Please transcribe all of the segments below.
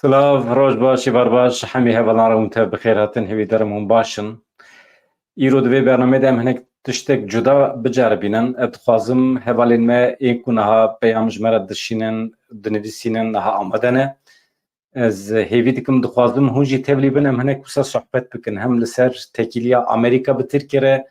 Slav, roj baş, ivar baş, hemî hevalan te bi xêr hatin hêvî derim hûn baş in. Îro di vê bernameya de em hinek tiştek cuda biceribînin. Ez dixwazim hevalên me ên ku niha peyam ji me re dişînin, dinivîsînin niha amade ne. Ez hêvî dikim dixwazim hûn jî tevlî bin em hinek wisa sohbet bikin. Hem li ser tekîliya Amerîka bi Tirkiye re,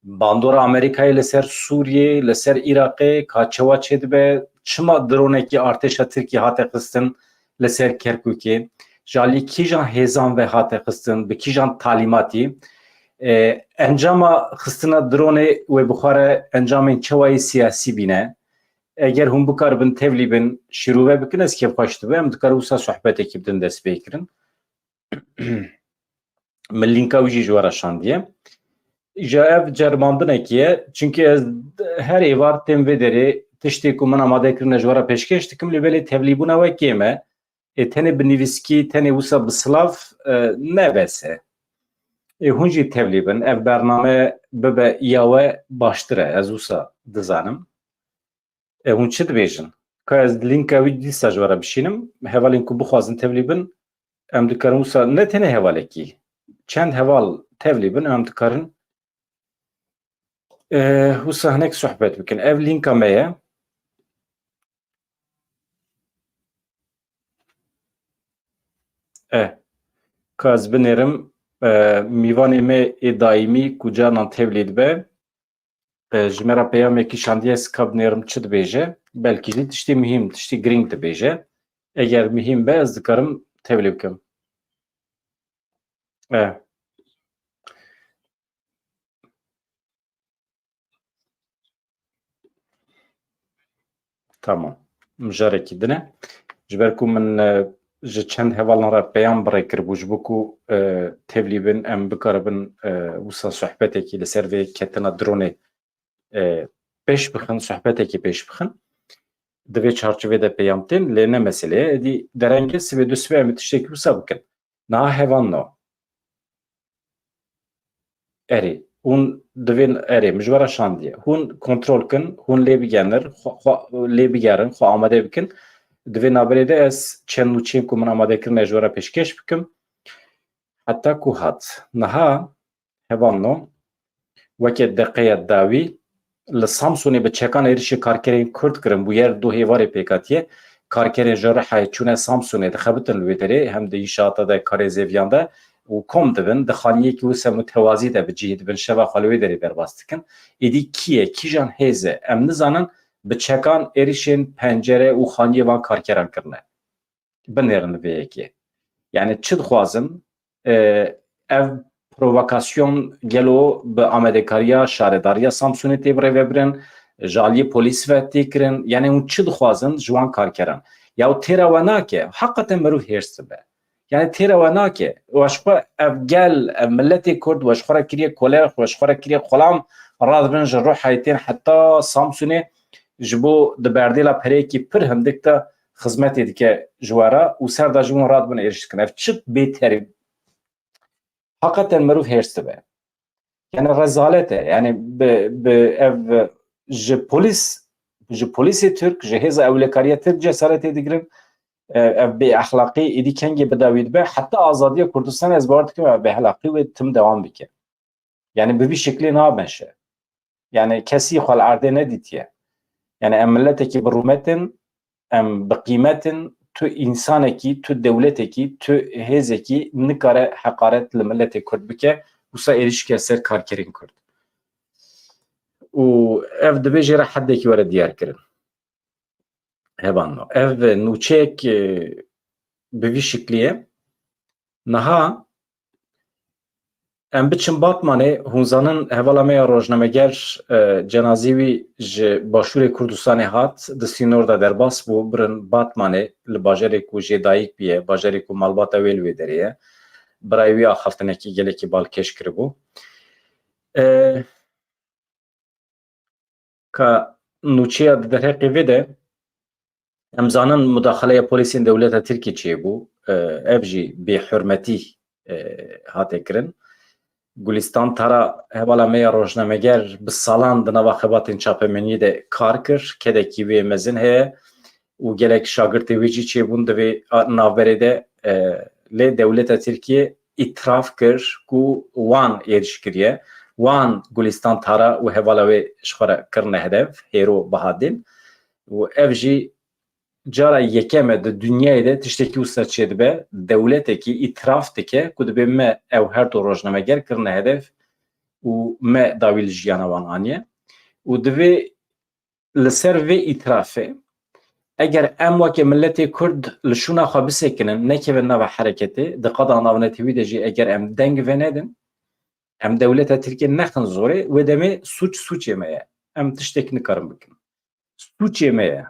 bandora Amerîkayê li ser Sûriyê, li ser Iraqê, ka çawa çêdibe, çima dronekî artêşa Tirkiye hate xistin li ser Kerkûkê, ji alî kîjan hêzan ve hate xistin, bi kîjan talîmatî. Encama xistina dronê wê bixware encamên çawayê siyasî bîne. Eger hûn bikaribin tevlî bin, şîrove bikin ez kêfxweş dibe, em dikarin wisa sohbetekî bidin dest pê kirin. Min lînka wî jî ji we re şandiye. Ji ev ceribandinekî ye, çünkü ez her êvar tên vê derê tiştê ku min amade kirine ji we re pêşkêş dikim lê belê tevlîbûna we kêm e. Tenê bi nivîskî, tenê wisa bi silav nebese. Hûn jî tevlî bin, ev bername bibe îya we baştir e, ez wisa dizanim. Hûn çi dibêjin? Ka ez lînka wî dîsa ji we re bişînim, hevalên ku bixwazin tevlî bin, em dikarin wisa ne tenê hevalekî, çend heval tevlî bin, em dikarin wisa hinek sohbet bikin. Ev lînka me ye. Ka ez binêrim mîvanê me ê daîmî ku canan tevlî dibe, ji me re peyamekî şandiye ez ka binêrim çi dibêje, belkî jî tiştê muhîm, tiştê giring dibêje. Eger muhîm be ez dikarim tevlî bikim. Tamam. Mijarekî dine. Ji ber ku min ji çend hevalan re peyam birê kiribû ji bo ku tevlî bin em bikaribin wisa sohbetekî li ser vê ketina dronê pêş bixin, sohbetekî pêş bixin. Di vê çarçovê de peyam tên lê ne mesele ye. Êdî derengê sibê du sibê em ê tiştekî wisa bikin. Niha hevan no. Erê hûn divên erê min ji we re şandiye. Hûn kontrol kin, hûn lê bigenin, lê bigerin, xwe amade bikin. Di vê naberê de ez çend û çên ku min amade kirine ji we re pêşkêş bikim. Heta ku hat. Niha hevan no weke deqeya dawî li Samsunê bi çekan êrişî karkerên Kurd kirin bû yer du hêvarê pêkatiye. Karkerên ji Rihayê çûne Samsunê dixebitin li wê derê, hem di îşaata de karê zêviyan de û kom dibin, di xaniyekî wisa mutewazî de bi cihê dibin, şeva xwe li wê derê derbas dikin. Êdî kî kîjan hêz e em nizanin bi çekan êrişên pencere û xaniyê van karkeran kirine. Binêrin li vê yekê. Yani çi dixwazin ev provokasyon gelo bi amedekariya şaredariya Samsunê tê birêvebirin, ji aliyê polîs ve tê kirin, yani hûn çi dixwazin ji wan karkeran. Ya têra we nake, heqeten mirov hêrs dibe. Yani têra we nake. Weşxwe ev gel, ev milletê Kurd weşxwe re kiriye koler, weşxwe re kiriye xolam, radibin ji Rihayê tên heta Samsunê ji bo di berdêla pereyekî pir hindik de xizmetê dike ji we re û ser da ji wan radibin êriş dikin. Ev çi bêterî hakikaten mirov hêrs dibe. Yani rezalet e. Yani ev ji polîsê Türk, ji hêza ewlekariya Türk cesaretê digirin. Ev bê exlaqî êdî kengê bidawî dibe. Heta azadiya Kurdistanê ez bawer dikim ev bê exlaqî wê tim dewam bike. Yani bi vî şeklê nameşe. Yani kesî xwe li erdê nedîtiye. Yani em milletekî bi rûmetin, em bi qîmetin, tu insanekî, tu dewletekî, tu hêzekî nikare heqaret li milletê Kurd bike, wisa êrişke ser karkerên Kurd. û ev dibêje re hedekî were diyar kirin. Hevan no. Ev nûçeyek bi vî şeklî ye. Niha em biçin Batmanê, hûn zanin hevala me ya rojnameger cenazî wî ji başûrê Kurdistanê hat, di sînor de derbas bû, birin Batmanê li bajarê ku jêdayîk bûye, bajarê ku malbata wê li wê derê ye. Birayê wî axaftinekî gelekî balkêş kiribû. Ka nûçeya di derheqê vê de em zanin mudaxaleya polîsên dewleta Tirkiye çêbû, ev jî bêhurmetî hate kirin. Gulistan tara hevala me ya rojnameger bi salan di nava xebatên çapemeniyê de kar kir, kedekî wê mezin heye û gelek şagirtê wê jî çêbûn di vê navberê de لی دولت ترکیه اطراف کر کو وان ایرش کریه وان گلستان تارا و هوالاوی شخوره کرنه هدف هیرو بهادین و افجی جارا یکم د دنیای ده تشتکی وسط شد به دولتی که اطراف تکه کد به ما او هر دو روزنامه گر کرنه هدف و ما داویل جیانوان آنیه و دوی لسر و اطرافه اگر ام وکه ملت کرد لشونا خواه بسکنن نکه و نوع حرکته دقادا ناونتیوی ده جی اگر ام دنگ و ندن ام دولت ترکیه نخن زوره و دمه سوچ یمه ام تشتک نکارم بکن سوچ یمه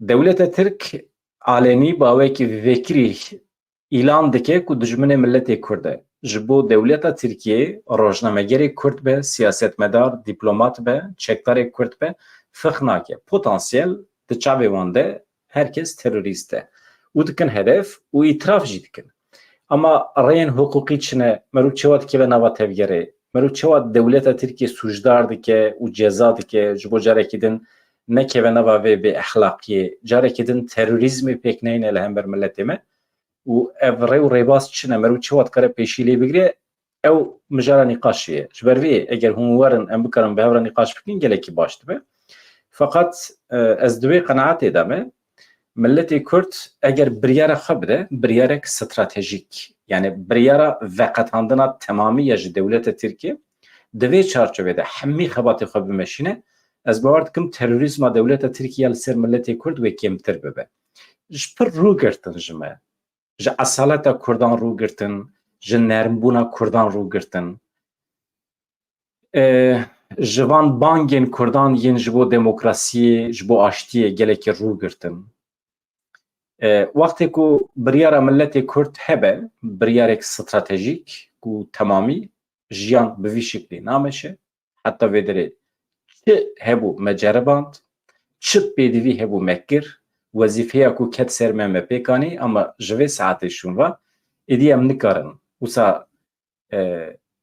دولت ترک علنی باوی که وکری اعلان دکه که دجمن ملت کرده جبو دولت ترکیه روزنامه‌گر کرد به سیاستمدار دیپلمات به چکدار کرد به فخناکه پتانسیل تچابه وانده herkes teröristte. O dikin hedef, o itiraf jî dikin. Ama reyên hukukî çine, merû çewat dikeve nava tevgerê, merû çewat dewleta Tirkiye sujdar dike û ceza dike ji bo carekî din nekeve nava vê bê exlaqiyê, carekî din terörîzmê pêk neyne li hember milletê me û ev rê û rêbaz çine, merû çewat kare pêşî lê bigire, ew mijara nîqaşê ye. Ji ber vê eger hûn werin em bikarin bi hev re nîqaş bikin gelekî baş dibe. Fakat ez divê qenaetê de me milletê Kurd eger biryara xwe bide biryarek stratejîk yani biryara veqetandina temamî ya ji dewleta Tirkiye di vê çarçovede hemî xebatê xwe bimeşîne ez bawer dikim terorîzma dewleta Tirkiye li ser milletê Kurd wê kêmtir bibe. Ji pir rûgirtin ji me ji esaleta Kurdan rûgirtin ji nermbûna Kurdan rûgirtin ji van bangên Kurdan yên ji bo demokrasiyê ji bo aştiyê gelekî rûgirtin. Wextê ku biryara milletê Kurd hebe biryarek stratejîk ku temamî jiyan bi vî şeklî nameşe heta vê derê çi hebû me ceriband çi pêdivî hebû me kir wezîfeya ku ket ser me me pêkanî ama ji vê saetê şûnva êdî em nikarin wisa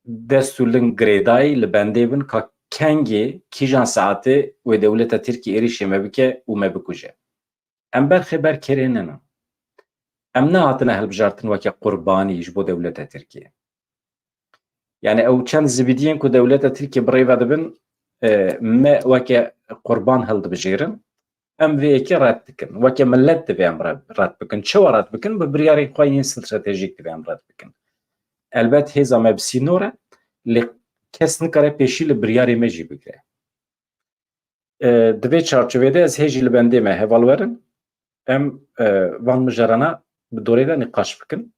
dest û ling girêdayî li bendê bin ka kengê kîjan saetê wê dewleta Tirkiye êrişê me bike û me bikuje. Em berxê berkerê nenin. Em nehatine hilbijartin weke qurbanî ji bo dewleta Tirkiye. Yani ew çend zibîdiyên ku dewleta Tirkiye bi rêve dibin me weke qurban hildibijêrin em vê yekê red dikin. Weke millet divê em red bikin. Çawa red bikin? Bi biryarê xwe yên stratejîk divê em red bikin. Elbet hêza me bi sînor e lê kes nikare pêşî li biryarê me jî bigire. Di vê çarçovêde ez hê jî li bendê me heval werin em van mijarana bi dorê de nîqaş bikin.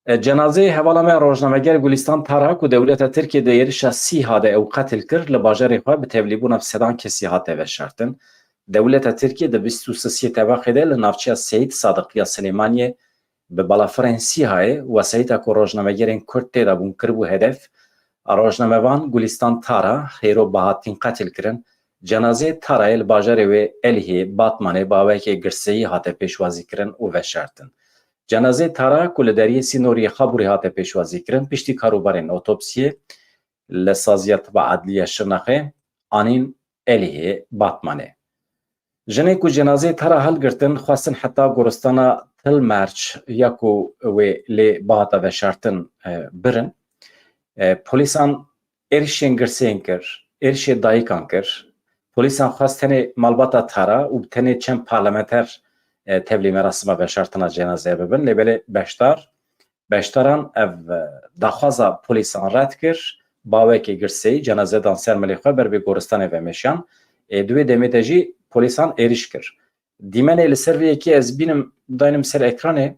Cenazeyê hevala me rojnameger Gulistan Tarha ku dewleta Tirkiye de êrişa Sîha de ew qetil kir li bajarê xwe bi tevlîbûna sedan kesî hate veşartin. Dewleta Tirkiye di 23 Tevexê de li navçeya Seyîd Sadiqiya Silêmaniyê bi balafirên Sîhayê wesayîta ku rojnamegerên Kurd tê de bûn kiribû hedef rojnamevan Gulistan Tarha xêro bihatîn qetil kirin. Cenazeyê Tarayê li bajarê wê Elihê, Batmanê bawekê girseyî hate pêşwazî kirin û veşartin. Cenazeyê Tarha ku li deriyê Sînoriyê Xaburê hate pêşwazî kirin piştî karûbarên otopsiyê li saziya Tiba Edliya Şirnexê anîn Elihê, Batmanê. Jinê ku cenazeyê Tarha hilgirtin xwestin heta goristana Tilmerç ya ku wê lê bihata veşartin birin. Polîsan êrişên girseyên kir, êrişê dayikan kir. Polîsan xwest tenê malbata Tarha û tenê çend parlamenter tevlî merasima veşartina cenazeyê bibin. Lêbelê beşdaran ev daxwaza polîsan red kir bawekê girseyî cenazedan ser milê xwe ber vê goristanê vemeşiyan. Divê demê de jî polîsan êriş kir. Dîmenê li ser vê yekê ez bînim dayînim ser ekranê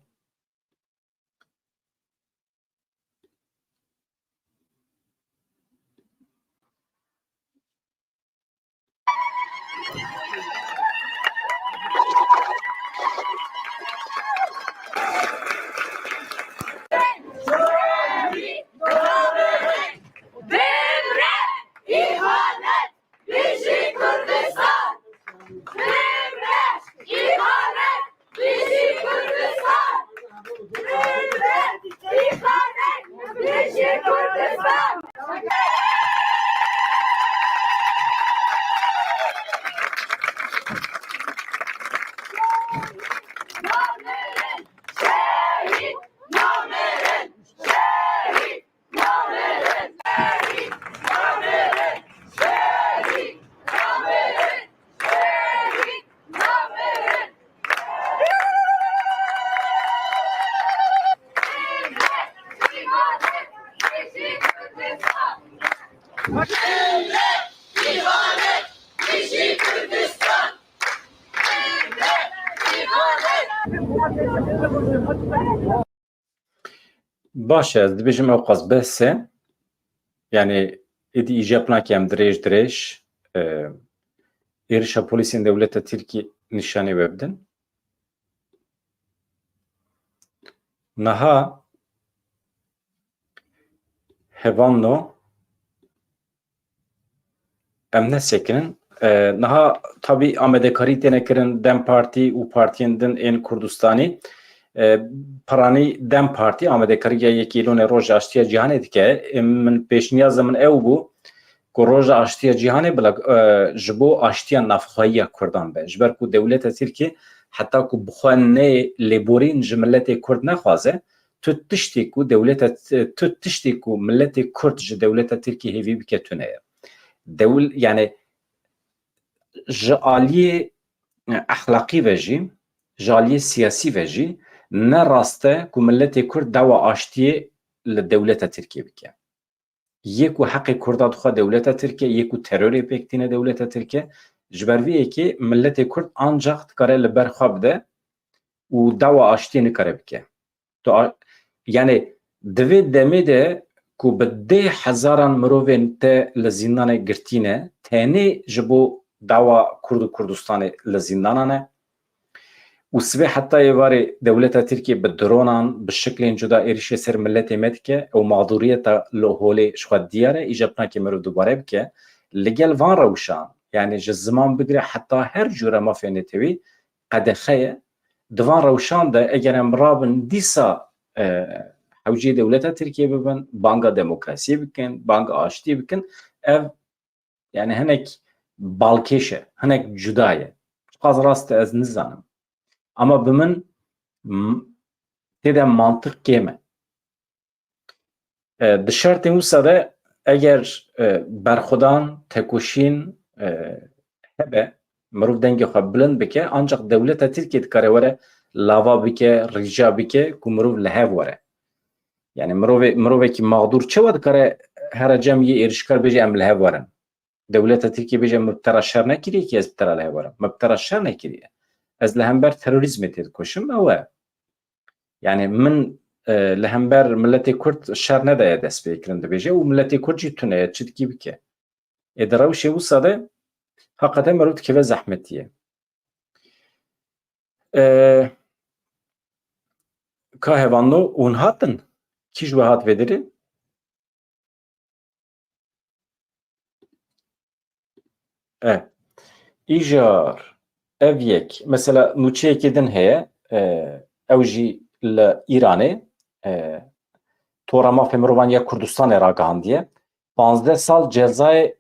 İhanet, bizi Kürdistan! باشه از dibêjim ew qas bes e yani êdî îjapnakê em dirêj êrişa polîsên dewleta Tirkî nîşanî we bidin. Niha hevano em nesekinin niha tabii amedekarî têne kirin Dem Partî û partiyên din ên Kurdistanî Piranî Dem Partî amedekariya Yekîlûnê Roja Aştiya Cîhanê dike. Min pêşniyaza min ew bû ku Roja Aştiya Cîhanê bila ji bo aştiya navxweyiya Kurdan be. Ji ber ku dewleta Tirkî heta ku bixwe nê lêborîn ji milletê Kurd nexwaze, tu tiştê ku milletê Kurd ji dewleta Tirkî hêvî bike tune ye. Yani ji aliyê ehlaqî ve jî, ji aliyê siyasî ve jî ne rast e ku milletê Kurd dawa aştiyê li dewleta Tirkiye bike. Yê ku heqê Kurda dixwe dewleta Tirkiye, yê ku terorê pêk tîne dewleta Tirkiye, ji ber vê yekê milletê Kurd ancak dikare li ber xwe bide û dawa aştiyê nikare bike. Yani divê demê de ku bi 10,000 mirovên te li zîndanê girtîne, tenê ji bo dawa Kurd û Kurdistanê li zîndanan e. û sibê heta êvarê dewleta Tirkiye bi dronan bi şiklên cuda êrişê ser milletê me dike ew mağduriyeta li holê ji xwe diyar e îjabnakê mirov dubare bike li gel van rewşan yani ji ziman bigire heta her cure mafê netewî qedexe ye di van rewşan de eger em rabin dîsa hewcê dewleta Tirkiye bibin, banga demokrasiyê bikin, banga aştiyê bikin, ev yani hinek balkêş e, hinek cuda ye. Qas rast ez nizanim. Ama bi min têde mantık kêm e. Di şertên wisa de eger berxwedan, tekoşîn hebe mirov dengê xwe bilind bike ancak dewleta Tirkiye dikare were lava bike, rîca bike ku mirov li hev were. Yani mirovekî mağdur çawa dikare here cem yê êrişkar bêje em li hev werin. Dewleta Tirkiye bêje me bi tera şer nekiriye ki ez bi tera li hev werim. Me bi tera şer nekiriye. Ez li hember terorîzmê tê dikoşim ew e. Yani min li hember milletê Kurd şer nedaye dest pê kirin dibêje û milletê Kurd jî tune ye çi dikî bike. Di rewşê wisa de heqeten mirov dikeve zehmetî ye. Ka hevano hûn hatin? Kî ji we hat vêdirê? İjar ev yek mesela nûçeyekê din heye ew jî li Îranê tora mafê mirovan ya Kurdistanê ragihandiye 15 sal cezayê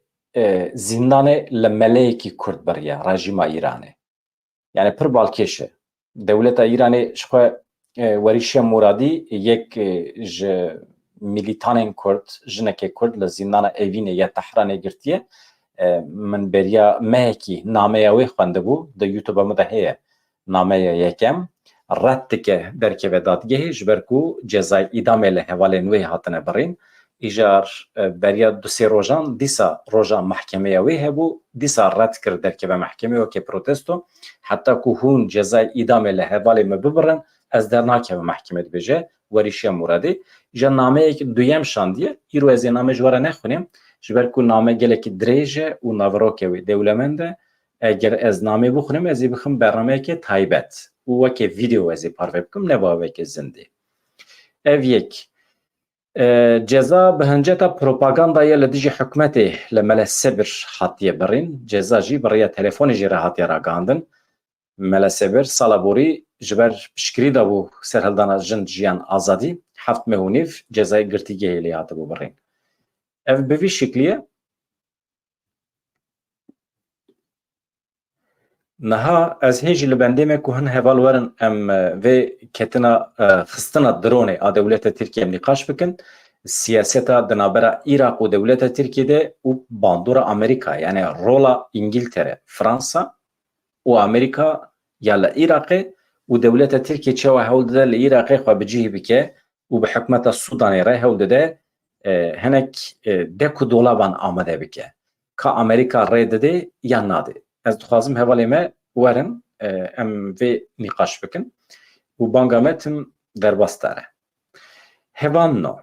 zindanê li meleyekî Kurd biriye rejîma Îranê. Yani pir balkêş e. Dewleta Îranê ji xwe werîşiya Muradî yek ji militanên Kurd, jinekê Kurd li zîndana Evînê ya Tehranê girtiye. Min beriya mehekî nameya wê xwendibû di YouTube me de heye nameya yekem red dike derkeve dadgehê ji ber ku cezayê îdamê li hevalên wê hatine birîn. Îjar beriya du sê rojan dîsa roja mehkemeya wê hebû dîsa red kir derkeve mehkemê wekê protesto heta ku hûn cezayê îdamê li hevalê me bibirin ez dernakeve mehkeme dibêje werîşiya Muradî. Îja nameyek duyem şandiye îro ez ê name ji were nexwînim ji ber ku name gelekî dirêj e û navirokê wê dewlemend e. Eger ez namê bixwînim ez ê bixwim bernameyekê taybet û wekê vîdeo ez ê parve bikim ne wekê zindî. Ev yek ceza bi hinceta propagandaya li dijî hikûmetê li Mele Sebir hatiye birîn. Ceza jî bi rêya telefonê jî re hatiye ragihandin. Mele Sebir sala borî ji ber piştgirî dabû serhildana jin jiyan azadî 7 meh û nîv cezayê girtîgehê lê hatibû birîn. Ev bi vî şekliye niha ez hêjî li bendê me ku hin heval werin em vê ketina xistina dronê a dewleta Tirkiye em nîqaş bikin siyaseta di navbera Îraq û dewleta Tirkiyeyê û bandora Amerîka yani rola İngiltere, Fransa û Amerîka ya li Îraqê û dewleta Tirkiye çawa hewl dide li Îraqê xwe bicihî bike û bi hikûmeta Sudanê re hewl dide hinek dek û dolaban amade bike. Ka Amerîka rê dide yan nade. Ez dixwazim hevalê me werin em vê nîqaş bikin. û banga me tim derbastar e. Hevan no.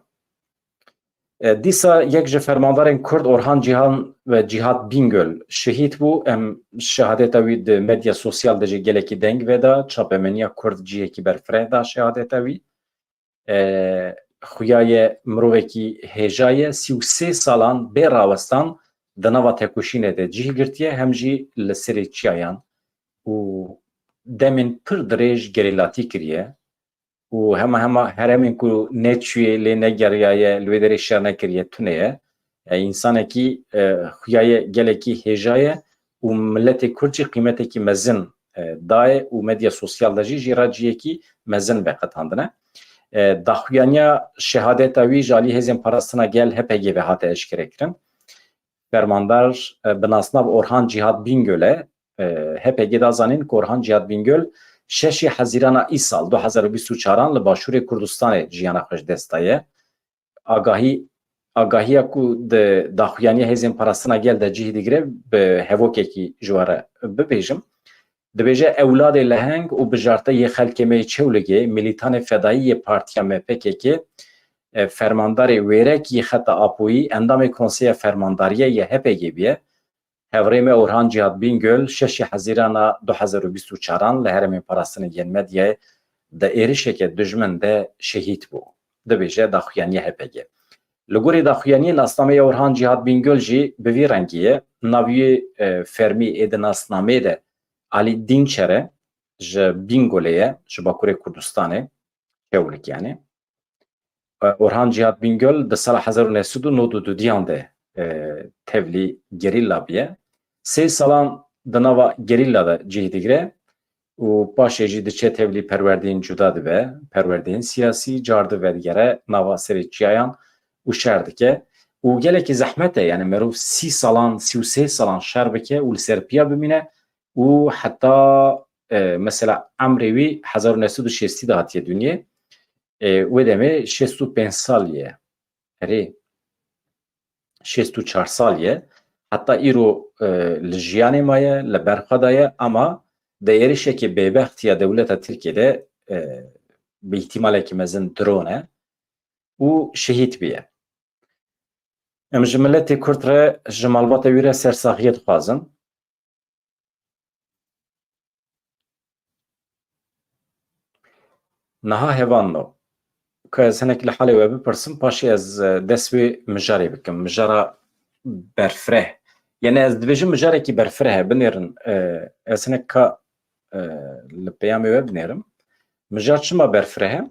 Dîsa yek ji fermandarên Kurd Orhan Cîhan ve Cihat Bingöl şehîd bû. Em şehadeta wî di medya sosyal de jî gelekî deng veda. Çapemeniya Kurd ciyekî berfireh da şehadeta wî. Xuya ye mirovekî hêja ye 33 salan bê rawestan di nava tekoşînê de cih girtiye hem jî li serê çiyayan û demên pir dirêj gerêlatî kiriye û hema heremên ku neçûyê lê negeriyaye li wê derê şer nekiriye tune ye. İnsanekî xuya ye gelekî hêja ye û milletê Kurd jî qîmetekî mezin daye û medya sosyal de jî jî ra ciyekî mezin veqetandine. Daxuyaniya şehadeta wî ji alî hêzên parastina gel HPG ve hate eşkere kirin. Fermandar bi nasnav Orhan Cihat Bingöl e. HPG da zanîn ku Orhan Cihat Bingöl 6 Hezîrana îsal 2024 li Başûrê Kurdistanê jiyana xwe ji dest daye. Agahiya ku di daxuyaniya hêzên parastina gel de cih digire bi hevokekî ji were bibêjim. Dibêje ewladê leheng û bijarte yê xelkê me Çewligê milîtanê fedayî yê Partiya MPKK fermandarê wêrek yê xeta Apoyî endamê Konseya Fermandariyê yê HPG bîye. Hevrê me Orhan Cihat Bingöl 6 Hezîrana 2024 li herêmên parastinê yên medyayê di êrişeke dijmin de şehîd bû. Dibêje daxuyaniya HPG. Li gorî daxuyaniyê nasnameya Orhan Cihat Bingöl jî bi vî rengî ye. Naviyê fermî ê di nasnameyê de Ali Dinçer ji Bingölê ye, ji Bakurê Kurdistanê, Çewlik yani. Orhan Cihat Bingöl di sala 1992 de tevlî gerîlla bîye. 3 salan di nava gerîlla de cih digire û paşê jî diçe tevlî perwerdeyên cuda dibe, perwerdeyên siyasî, car di vedgere nava serê çiyayan û şer dike. û gelekî zehmet e yani merov 30 salan, 33 salan şer bike û li ser piya bimîne û heta mesela emrê wî 1960 de hatiye dunyê wê demê 65 sal ye. Herê 64 sal ye. Hatta îro li jiyanê ma ye, li berxwe da ye ama di êrişekê bêbextiya dewleta Tirkiyeyê bi îhtîmalekî mezin drone e û şehîd bîye. Em ji milletê Kurd re ji malbata wî re sersaxiyê dixwazin. Niha hevan no. Ku ez hinek li halê we bipirsim paşê ez dest wê mijarê bikim. Mijara berfireh. Yani ez dibêjim mijarekî berfireh e binêrin ez hinek ka li peyamê we binêrim. Mijar çima berfireh e?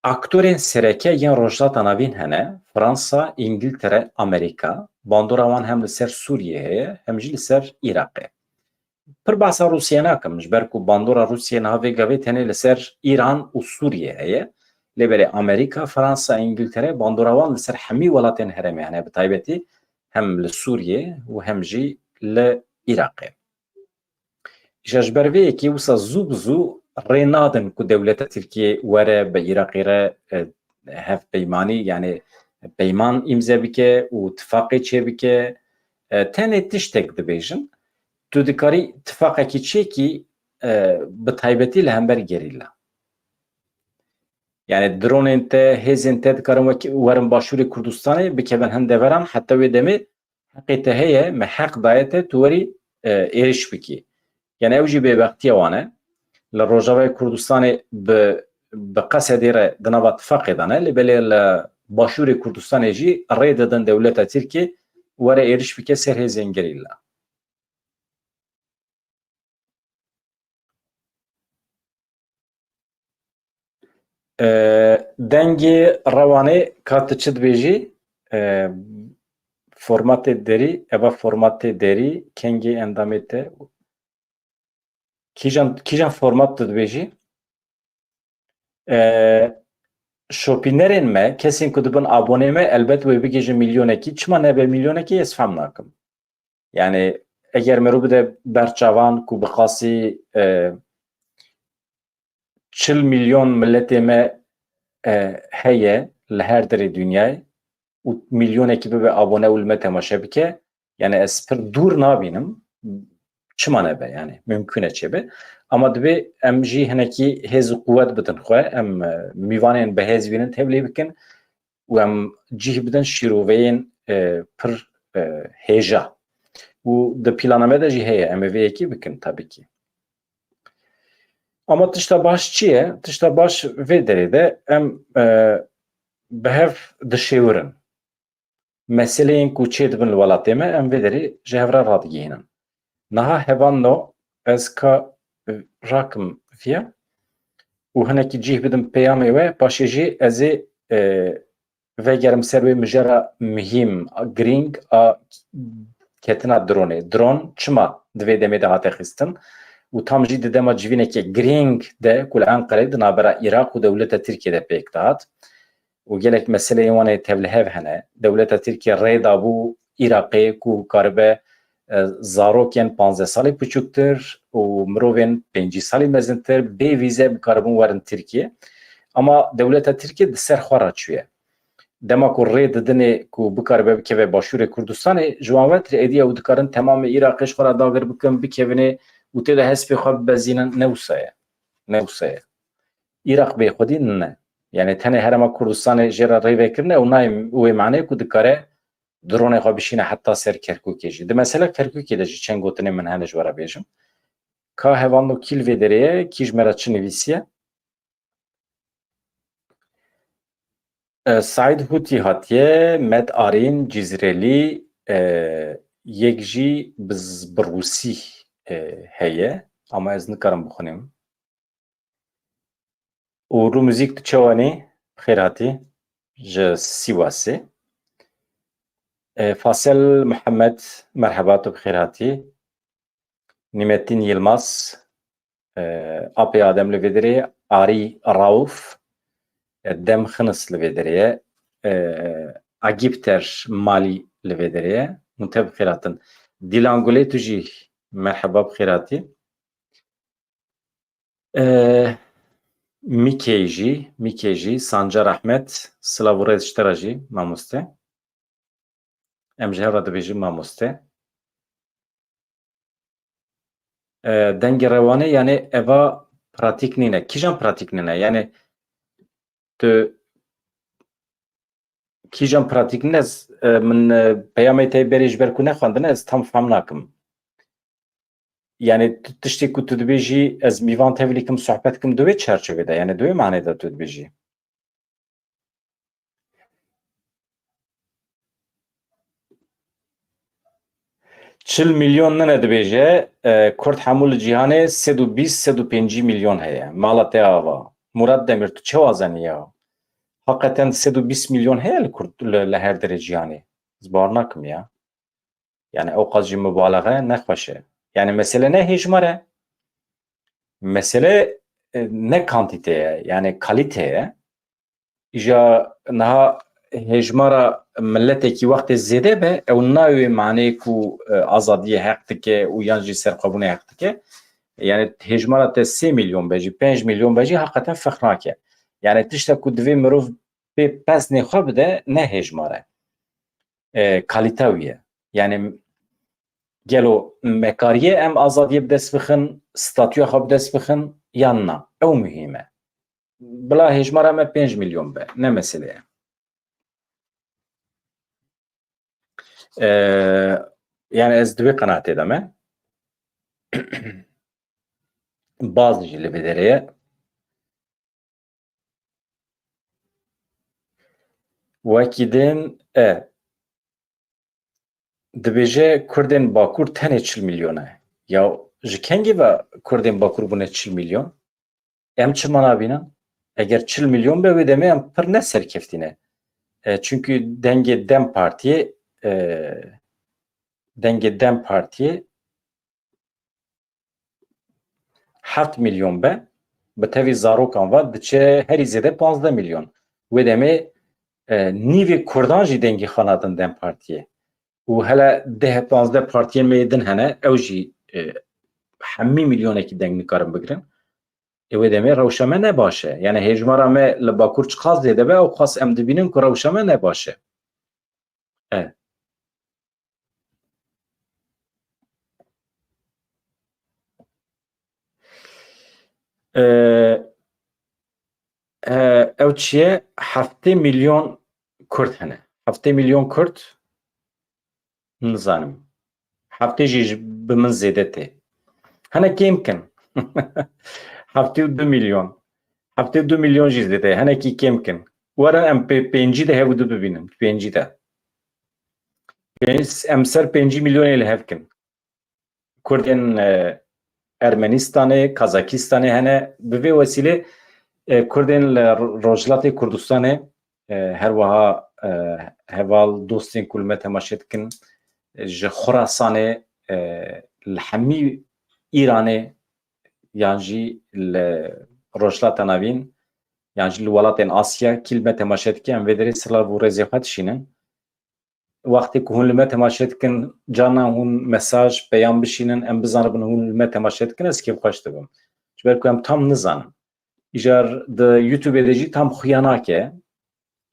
Aktorên sereke yên rojhilata navîn hene. Fransa, İngiltere, Amerîka. Bandora wan hem li ser Sûriyê heye hem jî li ser Iraqê. Pir behsa Rûsyê nakim ji ber ku bandora Rûsyê niha vê gavê tenê li ser İran û Sûriyê heye. Lêberê Amerîka, Fransa, İngiltere bandora wan li ser hemî welatên herêmê hene bi taybetî hem li Sûriyê û hem jî li Iraqê. Îşa ji ber vê yekê wisa zû bi zû rê nadin ku dewleta Tirkiyê were bi Iraqê re hevpeymanî yani peyman îmze bike û tifaqê çê bike. Tenê tiştek dibêjin tu dikarî tifaqekî çêkî bi taybetî li hember gerîlla. Yani dronên te, hêzên te dikarin werin Başûrê Kurdistanê bikevin hin deveran heta wê demê heqê te heye me heq daye te tu werî êriş bikî. Yani ew jî bêbextiya wan e. Li Rojavayê Kurdistanê bi qesedê re di nava tifaqê de ne lêbelê li Başûrê Kurdistanê jî rê didin dewleta Tirkiyê were êriş bike ser hêzên gerîlla. Dengê rewanê ka tu çi dibêjî formatê derî eva formatê derî kengê endamê te kîjan format tu dibêjî? Şopînerên me kesên ku dibin abonê me elbet wê bigêjin milyonekî çima nebe milyonekî ez fehm nakim. Yani eger merû bide berçavan ku bixwasî 40 milyon milletê me heye li her derê dunyayê û milyonekî bibe abone û li me temaşe bike yani ez pir dûr nabînim çima nebe yani mümkün çebe ama dibe em jî hinekî hêz kuvvet bidin xwe em mîvanên bi hêzvînin tevlî bikin û em cih bidin şîroveyên pir hêja û di plana me de jî heye em ê vê yekî bikin tabii ki. Ama tişta baş çi ye? Tişta baş vê derê de em bi hev dişêwirin. Meseleyên ku çê dibin li welatê me em vê derê ji hev re radigihînin. Niha hevan no ez ka rakim viya û hinekî cih bidim peyamê we paşê jî ez ê vegerim ser wê mijara mihîm a girîng a ketina dronê. Dron çima di vê demê de hate xistin û tam jî di dema civînekê girîng de ku li Enqereyê di navbera Iraq û dewleta Tirkiyeyê de pêk dat û gelek meseleyên wan ê tevlihev hene. Dewleta Tirkiye rê dabû Iraqê ku karibe zarokên 15 salî biçûktir û mirovên 5 salî mezintir bê vîze bikaribûn werin Tirkiye. Ama dewleta Tirkiye di ser xwe raçûye. Dema ku rê didinê ku bikaribe bikeve Başûrê Kurdistanê ji wan ve êdiye û dikarin temamê Iraqê ji xwe re dagir bikin bikevîne û tê de hespê xwe bibezînin ne wisa ye. Ne wisa ye. Iraq bêxwedî ne. Yani tenê Herêma Kurdistanê jê re rêvekirine û nayê wê maneyê ku dikare dronê xwe bişîne heta ser Kerkûkê jî. Di mesela Kerkûkê de jî çend gotinên min hene ji we re bêjim. Ka hevando kîl vê derê ye, kî ji me re çi nivîsiye? Saîd Hûtî hatiye, Med Arîn Cîzrelî yek jî bi Rûsî heye ama ez nikarim bixwînim. û rû muzîk tu çawanî xêr hatî ji Sîwasê. Fasel Muhammed merheba tu bixêr hatî. Nimettin Yılmaz apê adem li vê derê Arî Rauf dem xınis li vê derê Agipter Malî li vê derê hûn te bixêr hatin. Dîlan Gulê tu jî merheba bixêr hatî. Mîkê jî Sancar Ahmet silav û rêz ji te re jî mamoste. Em ji hev re dibêjin mamoste. Dengê rewanê yani eva pratik nîne. Kîjan pratik nîne? Yani tu kîjan pratik nîne ez min peyamê te berê ji ber ku nexwendine ez tam fehm nakim. Yani tiştê ku tu dibêjî ez mîvan tevlî bikim sohbet bikim di wê çerçevede yani di wê manê de tu dibêjî. Çil milyon nene dibêje Kurd hemû li cîhanê 120-150 milyon heye. Mala te ava. Murat Demir tu çi wazanî ya? Hakikaten 120 milyon heye li Kurd li her derê cîhanê. Ez bar nakim ya. Yani ew qas jî mübalaxe nexweş e. Yani mesele ne hejmar e. Mesele ne kantîte ye yani kalîte ye. İja niha hejmara milletekî wextê zêde be ew nayê maneyê ku azadiyê heq dike û yan jî serxwebûnê heq dike. Yani hejmara te 3 milyon be jî 5 milyon be jî heqeten fixnak e. Yani tiştek ku divê mirov pê pesnê xwe bide ne hejmar e. Kalîte wî ye. Yani gelo mekariye em azadiye bi dest bixin, statûya xwe bi dest bixin yan na. Ew muhîm e. Bila hejmara me 5 milyon be. Ne mesele ye. Yani ez divê qenaatê de me baz jî li vê derê ye wekî din dibêje Kurdên Bakur tenê 40 milyon e. Ya ji kengî ve Kurdên Bakur bûne 40 milyon? Em çima nabînin? Eger 40 milyon be wê demê em pir ne serkeftîne. Çünkü dengê Dem Partiye 7 milyon be bi tevî zarokan ve diçe herî zêde 15 milyon. Wê demê nîvê Kurdan jî dengê xanadin Dem Partiye. û hele 10-15 partiyên me din hene ew jî hemî milyonekî deng nikarin bigirin. Wê demê rewşa me ne baş e. Yani hejmara me li Bakur çi qas zêde be ew qas em dibînin ku rewşa me ne baş e. ew çiye 7 milyon Kurd hene. 7 milyon Kurd nizanim. 7 jî bi min zêde tê. Hinek kêm kin. 72 milyon. 72 milyon jî zêde. Hinekî kêm kin. Were em pêncî de hevû bibînin. Pêncî de. Em ser 5 milyonê li hev kin. Kurdên Ermenistanê, Kazakistanê hene. Bi vê wesilê Kurdên li Rojhilatê Kurdistanê her wiha heval dostên ku li me temaşe dikin ji Xorasanê li hemî İranê yan jî li Rojhilata Navîn yan jî li welatên Asya kî li me temaşe dike em vê derê sirlar bû rêzê xwe dişînin. Wextê ku hûn li me temaşe dikin carna hûn mesaj peyam bişînin em bizanibin hûn li me temaşe dikin ez kêf xweş dibim. Ji ber ku em tam nizanin. Îjar di YouTube'ê de jî tam xuya nake.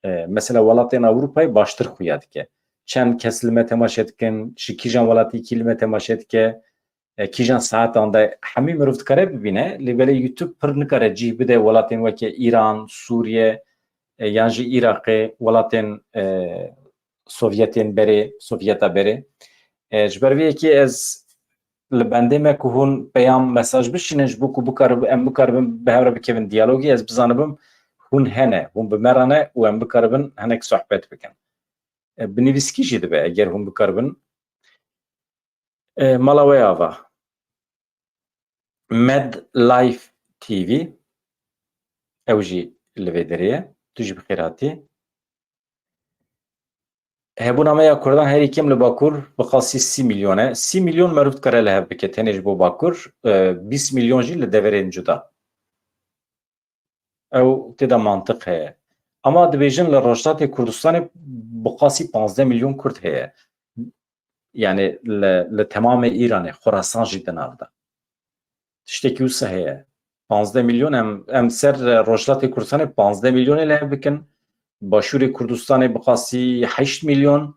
Mesela welatên Ewropayê baştir xuya dike. Çend kes li me temaşe dikin, ji kîjan welatî kî li me temaşe dike, kîjan saetan de hemî mirov dikare bibîne, lê belê YouTube pir nikare cih bide welatên weke İran, Sûriye yan jî Iraqê, welatên Sovyetên berê, Sovyeta berê. Ji ber vê yekê ez li bendê me ku hûn peyam mesaj bişînin ji bo ku em bikaribin bi hev re bikevin diyalogî ez bizanibim hûn hene, hûn bi me re ne û em bikaribin hinek sohbet bikin. Bi nivîskî jî dibe eger hûn bikaribin. Mala wê ava. Med Life TV ew jî li vê derê ye. Tu jî bi xêr hatî. Hebûnameya Kurdan herî kêm li Bakur bi qasî 30 milyon e. 30 milyon merov dikare li hev bike tenê ji bo Bakur, 20 milyon jî li deverên cuda. Ew têda mantiq heye. Ama dibêjin li Rojhilatê Kurdistanê bi qasî 15 milyon Kurd heye. Yani li temamê İranê, Xorasan jî di nav de. Tiştekî wisa heye. 15 milyon em ser Rojhilatê Kurdistanê 15 milyonê li hev bikin. Başûrê Kurdistanê bi qasî 8 milyon,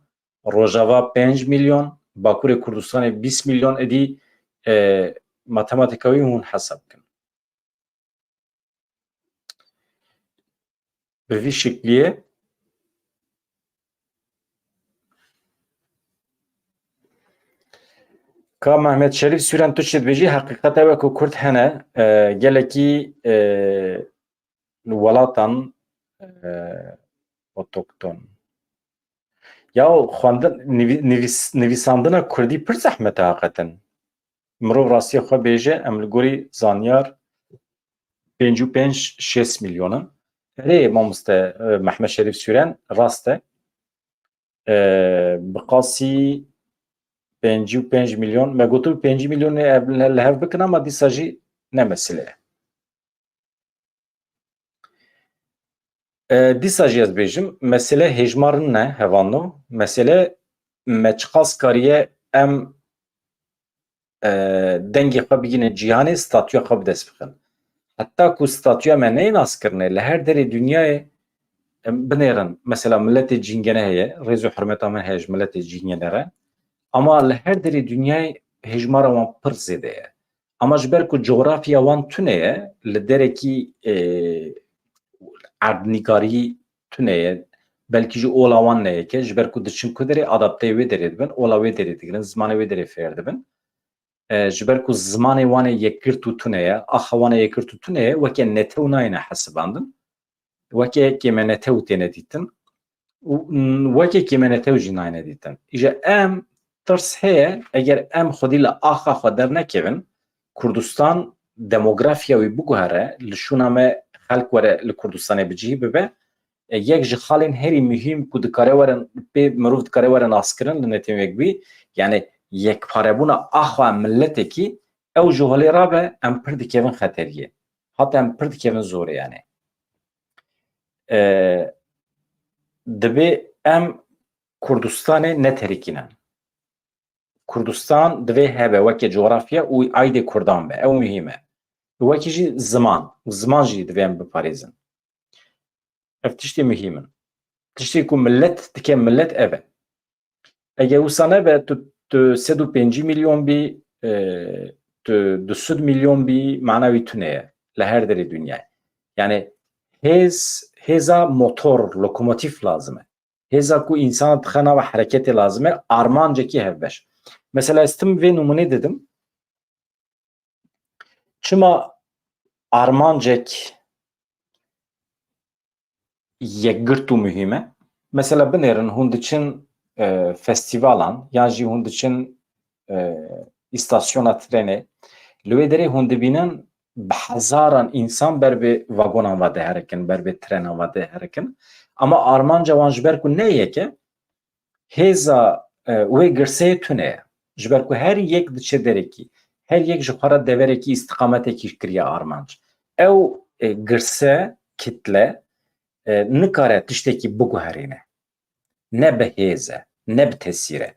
Rojava 5 milyon, Bakurê Kurdistanê 20 milyon edî matematîka wî hûn hesab bikin. Bi vî şekliyê ka Mehmet Şerîf Sûren tu çi dibêjî heqîqet ew e ku Kurd hene gelekî welatan otokton. Ya xwendin nivîsandina Kurdî pir zehmet e heqetin. Mirov rastiya xwe bêje em li gorî zanyar 55-6 milyonin. Erê mamoste Mehmet Şerîf Sûren rast e bi qasî 55 milyon me gotu 5 milyonê li hev bikin ama dîsa jî ne mesele ye. Dîsa jî ez bêjim mesele hejmarin ne hevano, mesele me çiqas kariye em dengê xwe bigînin cîhanê statûya xwe bi dest bixin. Heta ku statûya me neyê naskirine li her derê dünyayê binêrin. Mesela milletê cîngene heye, rêz û hirmeta min heye ji milletê cîngene re. Ama li her derê dünyayê hejmara wan pir zêde ye. Ama ji ber ku coğrafya wan tune ye, li derekî erdnîkarî tune ye, belkî jî ola wan neyeke, ji ber ku diçin ku derê adapteyê wê derê dibin, ola wê derê digirin, zimanê wê derê fêr dibin. Ji ber ku zimanê wan ê yekgirt û tune ye, axa wan ê yekgirt û tune ye, weke netew nayêne hesibandin. Weke kême netew têne dîtin û weke kême netew jî nayêne dîtin. Îja em tirs heye eger em xwedî li axa xwe dernekevin, Kurdistan demografya wî biguhere, li şûna me xelk were li Kurdistanê bi cihî bibe, yek ji xalên herî muhîm ku dikare werin pê mirov dikare werin askirin li netewên wekbî, yani yekparebûna axa milletekî ew ji holê rabe em pir dikevin xeteriyê. Hatta em pir dikevin zorê yani. Divê em Kurdistanê neterîkînin. Kurdistan divê hebe weke coğrafya û aydê Kurdan be. Ew muhîm e. Wekî jî ziman. Ziman jî divê em biparêzin. Ev tiştê muhîm in. Tiştê ku millet dike millet ev e. Eger wisa nebe tu 105 milyon bî, tu 200 milyon bî mana wî tune ye. لهر دری دنیا yani heza motor lokomotif lazım. Heza ku insan tıkana ve hareketi lazım. Armancaki hevbeş. Mesela istim ve numune dedim. Çıma Armancek yekgirtu mühime. Mesela binerin hund için festivalan, yani hund için istasyona treni, lüvederi hund binen بهزاران انسان بر به واگن آماده هرکن بر به ترن آماده هرکن اما آرمان جوان جبر کو نه یکه هزا و گرسه تونه جبر کو هر یک دچه درکی هر یک جخارا دورکی استقامت کی کریه آرمانج او گرسه کتله نکاره تشتکی بگو هرینه نه به هزه نه به تسیره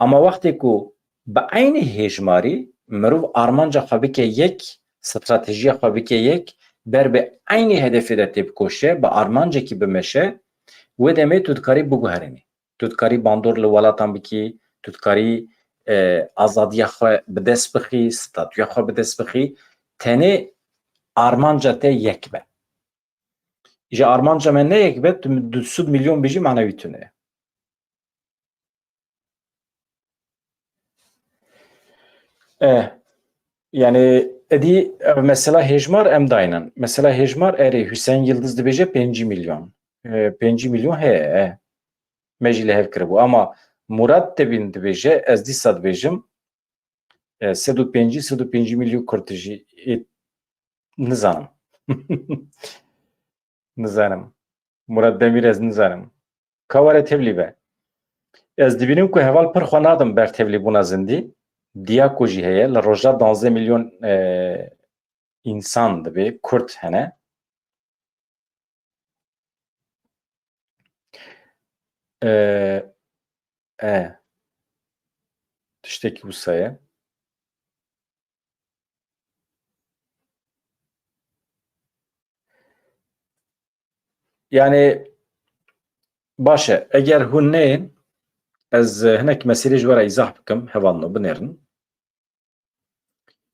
اما وقتی کو به عین هجماری مرو آرمانجا خوابی که یک استراتژی خوابی که یک بر به عین هدفی ده تیب کوشه با آرمانجا کی بمشه و دمه تودکاری بگو هرینه تودکاری باندور لولاتان بکی تودکاری آزادی خواه بدست بخی ستاتوی خواه بدست بخی تنه آرمانجا ته یک به ایجا آرمانجا من نه یک به 200 میلیون بیجی معنوی تونه yani edi mesela hejmar em daynan. Mesela hejmar eri Hüseyin Yıldız dibêje 5 milyon. 5 milyon he. Mecile hev kiribu ama Murat tebin dibêje ez dîsa dibêjim 105 milyon Kurd jî nizanim. Nizanim. Murat Demir ez nizanim. Ka were tevlî be. Ez dibînim ku heval pir xwe nadim ber tevlîbûna zindî. Diyako jî heye li roja 12 milyon insan dibe Kurd hene. Tiştekî wisa ye. Yani baş e eger hûn neyên ez hinek meselê ji we re îzah bikim hevalno binêrin.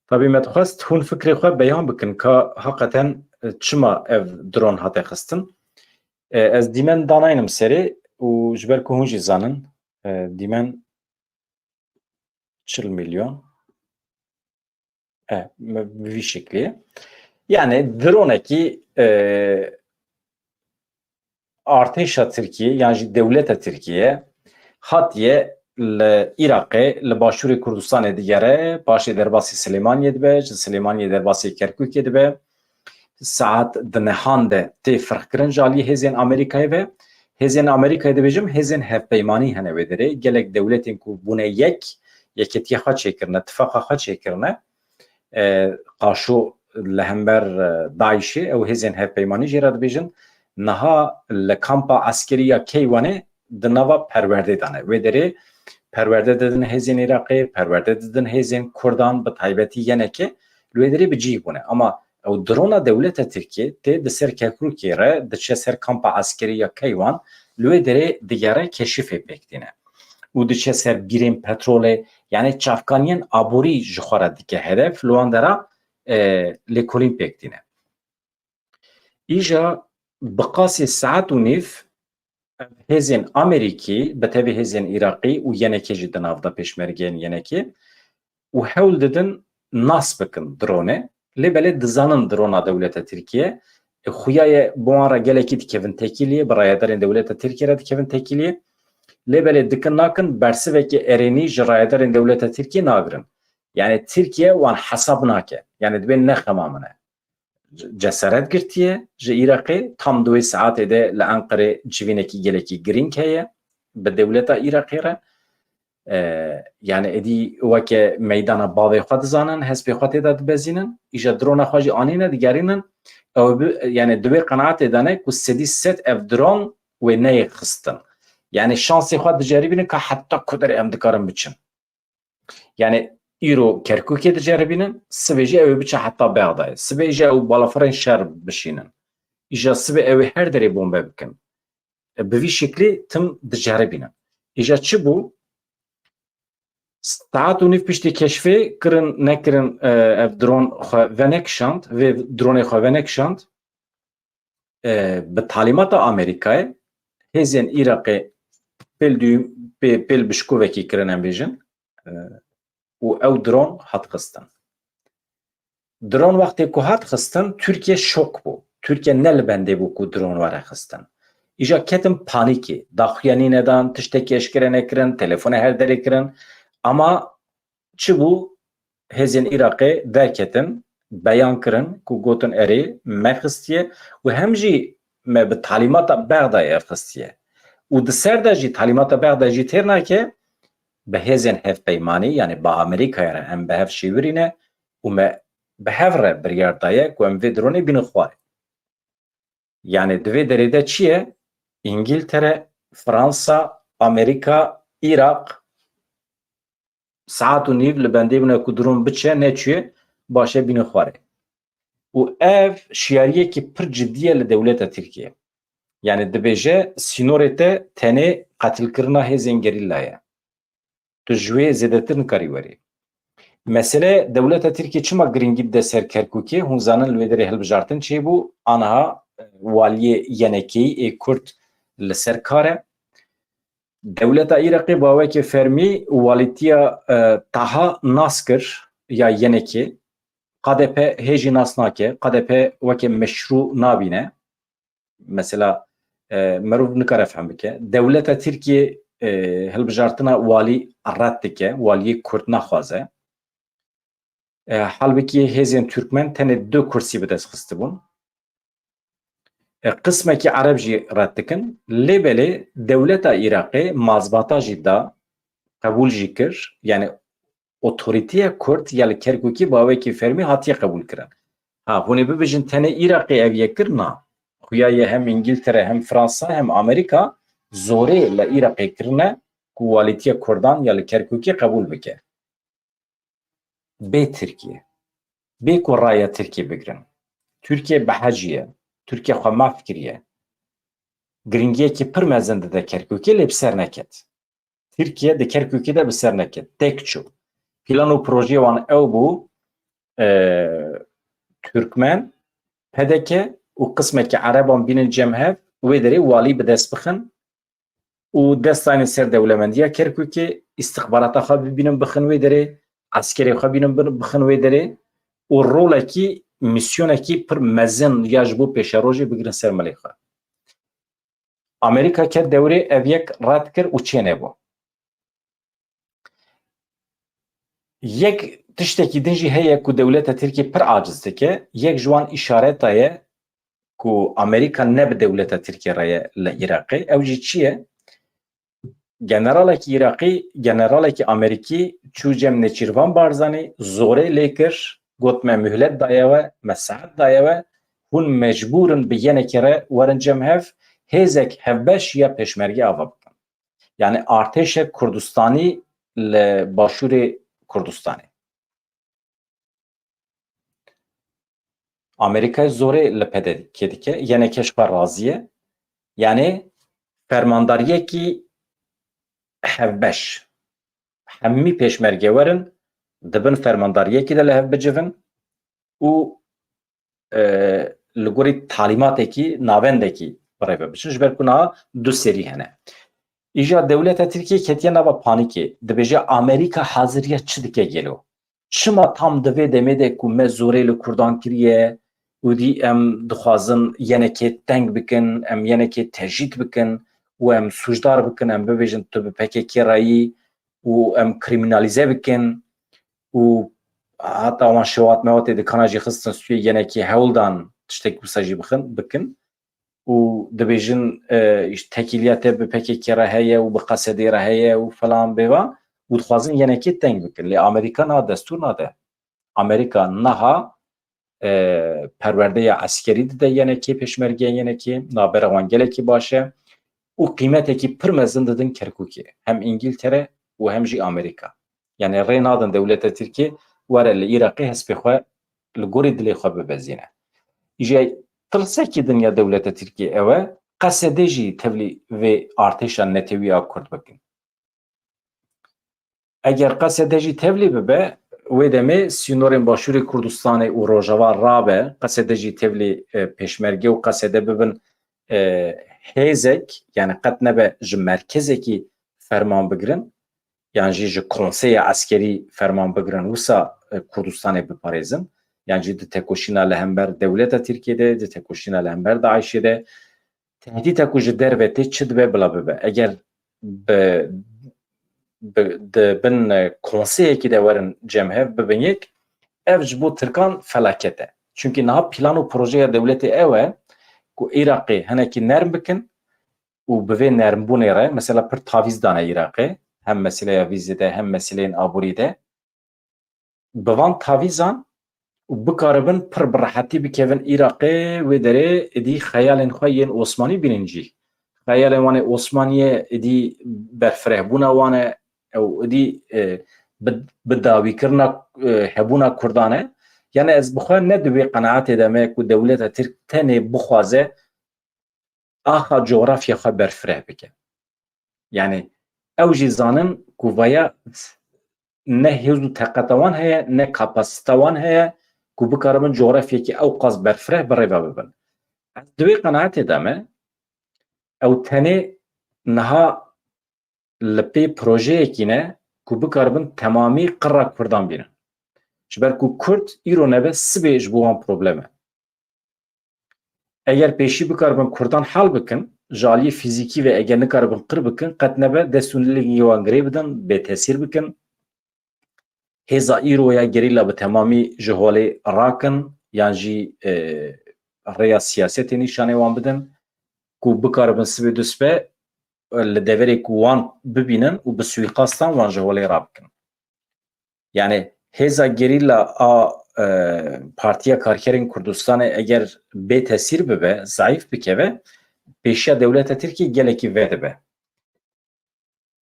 Tabii me dixwest hûn fikrê xwe beyan bikin ka heqeten çima ev dron hate xistin. Ez dîmen danaynim serê û ji ber ku hûn jî zanin dîmen 40 milyon vî şeklî. Yani dronekî artêşa Tirkiye yan jî dewleta Tirkiye hatiye li Iraqê li başûrê Kurdistanê digere paşê derbasî Silêmaniyê dibe ji Silêmaniyê derbasî Kerkûkê dibe saet di nehan de tê firxkirin ji aliyê hêzên Amerîkayê ve hêzên Amerîkayê dibêjim hêzên hevpeymanî hene wê derê gelek dewletên ku bûne yeketiya xwe çêkirine tifaqa xwe çêkirine qaşo li hember Daişê ew hêzên hevpeymanî jê re dibêjin niha li kampa eskeriya Keywanê di nava perwerdê dane wê derê perwerde didin hêzên Iraqê perwerde didin hêzên Kurdan bi taybetî yenekê li wê derê bi cih bûne ama ew drona dewleta Tirkiye tê di ser Kerkûkê re diçe ser kampa eskeriya Keywan li wê derê digere keşifê pêk dîne û diçe ser birên petrolê yani çavkaniyên aborî ji xwe re dike hedef li wan de re lêkolîn pêk dîne. Îja bi qasê saet û nîv hêzên Amerîkî bi tevî hêzên Iraqî û yenekê jî di nav da pêşmergeyên yenekê û hewl didin nas bikin dronê lê belê dizanin drona dewleta Tirkiye xuya ye bi wan re gelekî dikevin tekîliyê bi rayedarên dewleta Tirkiye re dikevin tekîliyê lê belê dikin nakin bersivekî erênî ji rayedarên dewleta Tirkiye nagirin. Yani Tirkiye wan hesab nake. Yani dibên nexemamine. Cesaret girtiye ji Iraqê tam 2 saetê de li Enqerê civînekî gelekî girîng heye bi dewleta Iraqê re yani êdî weke meydana bavê xwe dizanin hespê xwe tê de dibezînin îja drona xwe jî anîne digerînin ew yani divê qenaetê dane ku sedî sed ev dron wê neyê xistin. Yani şansê xwe diceribînin ka heta kuderê em dikarin biçin. Yani îro Kerkûkê diceribînin sibê jî ew ê biçe heta Bexdayê sibê jî ew balafirên şer bişînin îja sibê ew ê her derê bombe bikin bi vî şeklî tim diceribînin îja çi bû saat û nîv piştî keşfê kirin nekirin ev dron xwe venekişand vê dronê xwe venekişand bi talîmata Amerîkayê hêzên Iraqê pêl bişkovekî kirin em bêjin û ew dron hat xistin. Dron wextê ku hat xistin Tirkiye şok bû. Tirkiye ne li bendê bû ku dron were xistin. Îja ketin panîkê, daxuyanî nedan, tiştekî eşkere nekirin, telefona her derê kirin ama çi bû hêzên Iraqê derketin, beyan kirin ku gotin erê me xistiye û hem jî me bi talîmata Bexdayê ev xistiye. û di ser de jî talîmata Bexda jî têr nake bi hêzên hevpeymanî yani bi Amerîkayê re em bi hev şêwirîne û me bi hev re biryar daye ku em vê dronê bînin xwarê. Yani di vê derê de çi ye? İngiltere, Fransa, Amerika, Iraq saat û nîv li bendê bûne ku dron biçe neçûye başe bîne xwarê. û ev şiyariyekî pir cidî ye li dewleta Tirkiye. Yani dibêje sînorê te tenê qetilkirina hêzên gerîlla ye. Tu ji wê zêdetir nikarî werî. Mesele dewleta Tirkiye çima giringî dide ser Kerkûkê hûn zanin li wê derê hilbijartin çêbû aniha waliyê yenekeyî ê Kurd li ser kar e. Dewleta Iraqê bawekî fermî walîtiya Taha nas kir ya yenekê QDP hêjî nas nake, QDP wekî meşrû nabîne. Mesela merov nikare fehm bike. Dewleta Tirkiye hilbijartina walî red dike, waliyê Kurd naxwaze. Halbuki hêzên Türkmen tenê du kursî bi dest xistibûn. Qismekî Ereb jî red dikin. Lêbelê dewleta Iraqê mazbata jî da, qebûl jî kir. Yani otorîteya Kurd ya li Kerkûkê bawekî fermî hatiye qebûl kirin. Ha hûn ê bibêjin tenê Iraqê ev yek kir na. Xuya ye hem İngiltere hem Fransa hem Amerika zorê li Iraqê kirine ku walîtiya Kurdan ya li Kerkûkê qebûl bike. Bê Tirkiye. Bê ku raya Tirkiye bigirin. Türkiye behecî ye. Türkiye xwe mav kiriye. Giringiyekî pir mezin dide Kerkûkê lê bi ser neket. Tirkiye di Kerkûkê de bi ser neket. Tek çû. Plan û projeyê wan ew bû Türkmen, PDK û qismekî Ereban bînin cemhev wê derê walî bi dest bixin û destanê ser dewlemendiya Kerkûkê istixbarata xwe bibînin bixin wê derê, askerê xwe bînin bixin wê derê û rolekî misyonekî pir mezin ya ji bo pêşerojê bigirin ser milê xwe. Amerîka ket dewrê ev yek red kir û çê nebû. Yek tiştekî din jî heye ku dewleta Tirkiye pir aciz dike. Yek ji wan îşareta ye ku Amerîka ne bi dewleta Tirkiye re ye li Iraqê. Ew jî çi ye? Generalekî Iraqî, generalekî Amerîkî çû cem Nêçîrvan Barzanî zorê lê kir, got me mühlet daye we, me sehet daye we, hûn mecbûrin bi yenekê re werin cemhev hêzek hevbeş ya pêşmerge ava bikin. Yani artêşek Kurdistanî li başûrê Kurdistanê. Amerîkayê zorê li PDK dike, yenekê ji xwe razî ye. Yani fermandariyekî hevbeş. Hemî pêşmerge werin dibin fermandariyekî de li hev bicivin û li gorî talîmatekî navendekî birêve biçin ji ber ku niha du serî hene. Îja dewleta Tirkiye ketiye nava panîkê. Dibêje Amerîka haziriya çi dike gelo? Çima tam di vê demê de ku me zorê li Kurdan kiriye û dî em dixwazin yenekê teng bikin, em yenekê tejît bikin û em sûcdar bikin, em bibêjin tu bi PKK rayî û em kriminalîze bikin û heta wan şewat mewatê dikana jî xistin stûyê yenekê hewldan tiştek wisa jî bikin û dibêjin tekîliya te bi PKK re heye û bi Qesedê re heye û filan bêva û dixwazin yenekê teng bikin. Lê Amerîka niha destûr nade. Amerîka niha perwerdeya eskerî dide yenekê, pêşmergeya yenekê, navbera wan gelekî baş e û qîmetekî pir mezin didin Kerkûkê. Hem İngiltere û hem jî Amerîka. Yani rê nadin dewleta Tirkiye were li Iraqê hespê xwe li gorî dilê xwe bibezîne. Îje tirsekî din ya dewleta Tirkiye ew e Qesedê jî tevlî vê artêşa netewî ya Kurd bikin. اگر قصد جی تبلی ببه و دمه سینورین باشوری کردستان و روجاوا رابه قصد جی تبلی پیشمرگی و قصد ببن هیزک یعنی قد نبه جی مرکزه کی فرمان بگرن یعنی جی کنسey askeri ferman bigrin wisa Kurdistanê biparêzin yani jî di tekoşîna li hember dewleta Tirkiyeyê di tekoşîna li hember Daişê de tehdîta ku ji derve tê çi dibe bila bibe eger di bin konseyekî de werin cemhev bibin yek ev ji bo Tirkan felaket e çünkü niha plan û projeya dewletê ew e ku Iraqê hinekî nerm bikin û bi vê nermbûnê re mesela pir taviz dane Iraqê hem meseleya vîzê hem meseleyên aborî de bi van tavîzan û bikaribin pir bi rehetî bikevin Iraqê wê derê êdî xeyalên xwe yên Osmanî bînin jî xeyalên wan ê Osmaniyê êdî berfirehbûna wan e ew êdî bi dawîkirina hebûna Kurdan e yani ez bi xwe ne di wê qenaetê de me ku dewleta Tirk tenê bixwaze axa coğrafya xwe berfireh bike yani ew jî zanin ku vaya ne hêz û teqeta wan heye ne kapasite wan heye ku bikaribin coğrafyekî ew qas berfireh bi rêve bibin ez di wê qenaetê de me ew tenê niha li pê projeyekî ne ku bikaribin temamî qira Kurdan bînin ji ber ku Kurd îro nebe sibê ji bo wan problem e eger pêşî bikaribin Kurdan hel bikin ji aliyê fîzîkî ve eger nikaribin qir bikin qet nebe destûnilîgê wan girê bidin bêtesîr bikin hêza îroya gerîla bi temamî ji holê rakin yan jî rêya siyasetê nîşanê wan bidin ku bikaribin sibê du spe li deverê ku wan bibînin û bi suîqastan wan ji holê rabikin yani hêza gerîla a Partiya Karkerên Kurdistanê eger bêtesîr bibe zayıf bikeve pêşiya dewleta Tirkiyê gelekî ve dibe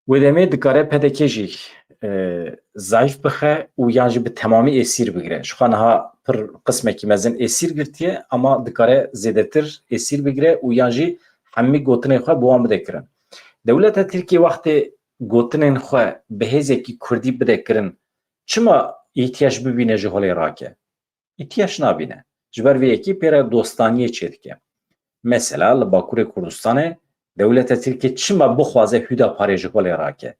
wê demê dikare PDK jî zayıf bixe û yan jî bi temamî esîr bigire ji xwe niha pir qismekî mezin esîr girtiye ama dikare zêdetir esîr bigire û yan jî hemî gotinên xwe bi wan bide kirin dewleta Tirkiyê wextê gotinên xwe bi hêzekî Kurdî bide kirin çima ihtiyaç bibîne ji holê rake ihtiyaç nabîne ji ber vê yekî pêra dostaniyê çê dike mesela li Bakurê Kurdistanê dewleta Tirkiye çima bixwaze Hüdaparê ji holê rake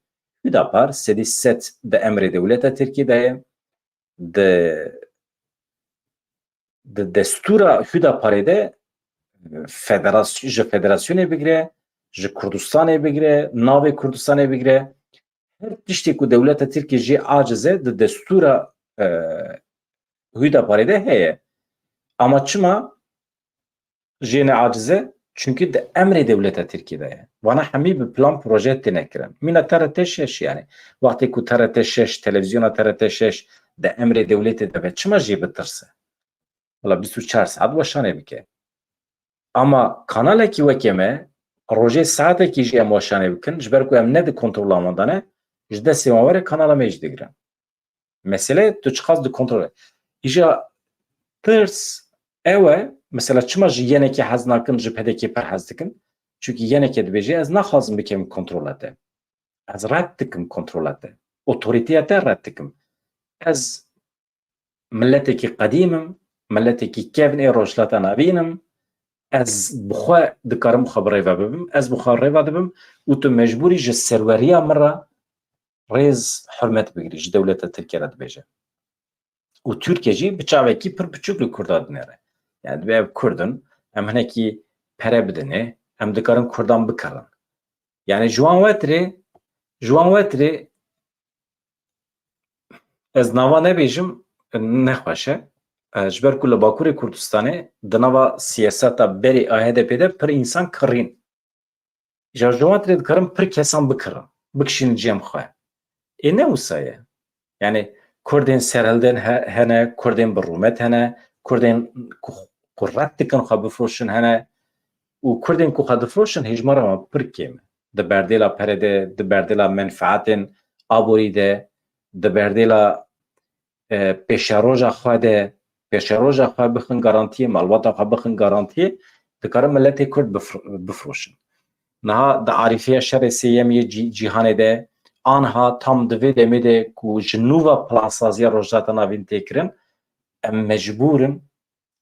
Hüdapar sedî set di emrê dewleta Tirkiyê de ye di destûra Hüdaparê de ji federasyonê bigire ji Kurdistanê bigire navê Kurdistanê bigire her tiştê ku dewleta Tirkiye jê aciz e di destûra Hüdaparê de heye ama çima jê ne aciz e çünkü de emrê dewleta Tirkiye de ye wana hemî bi plan proje têne kirin mîna TRT6 yani wextê ku TRT6 televizyona TRT6 de emrê dewletê de be çima jê bitirse wala 24 saat weşanê bike ama kanalekî wekê me rojê saetekî jî em weşanê bikin ji ber ku em ne di kontrola wan de ne ji destê wan were kanala me jî digirin mesele tu çiqas di kontrol îja tirs ew e mesela çima ji yenekê hez nakin ji PDK pir hez dikin çünkü yenekê dibêje ez naxwazim bikim kontrola te ez red dikim kontrola te otorîteya te red dikim ez milletekî qedîmim milletekî kevnê rojhilata navînim ez bi xwe dikarim xwe bi rêve bibim ez bi xwe rêve dibim û tu mecbûrî ji serweriya min re rêz hurmet bigirî ji dewleta Tirkiye re dibêje û Tirkiye jî bi çavekî pir biçûk li Kurda dinêre yani dibe ev Kurdin em hinekî pere bidinê em dikarin Kurdan bikirin yani ji wan wetirê ez nava nebêjim nexweş e ji ber ku li Bakurê Kurdistanê di nava siyaseta berê a HDP de pir însan kirîn ji wan wetirê dikarin pir kesan bikirin bikişînin cem xwe ê ne wisa ye yani Kurdên serhildên hene Kurdên bi rûmet hene Kurdên ku red dikin xwe bifroşin hene û Kurdên ku xwe difroşin hejmara wan pir kêm e di berdêla perê de di berdêla menfaetên aborî de di berdêla pêşeroja xwe de pêşeroja xwe bixin garantiyê malbata xwe bixin garantiyê dikarin milletê Kurd bifroşin niha di arîfeya şerê sêyemî cîhanê de anha tam divê demê de ku ji nûva plansaziya rojhata navîn têkirin em mecbûrin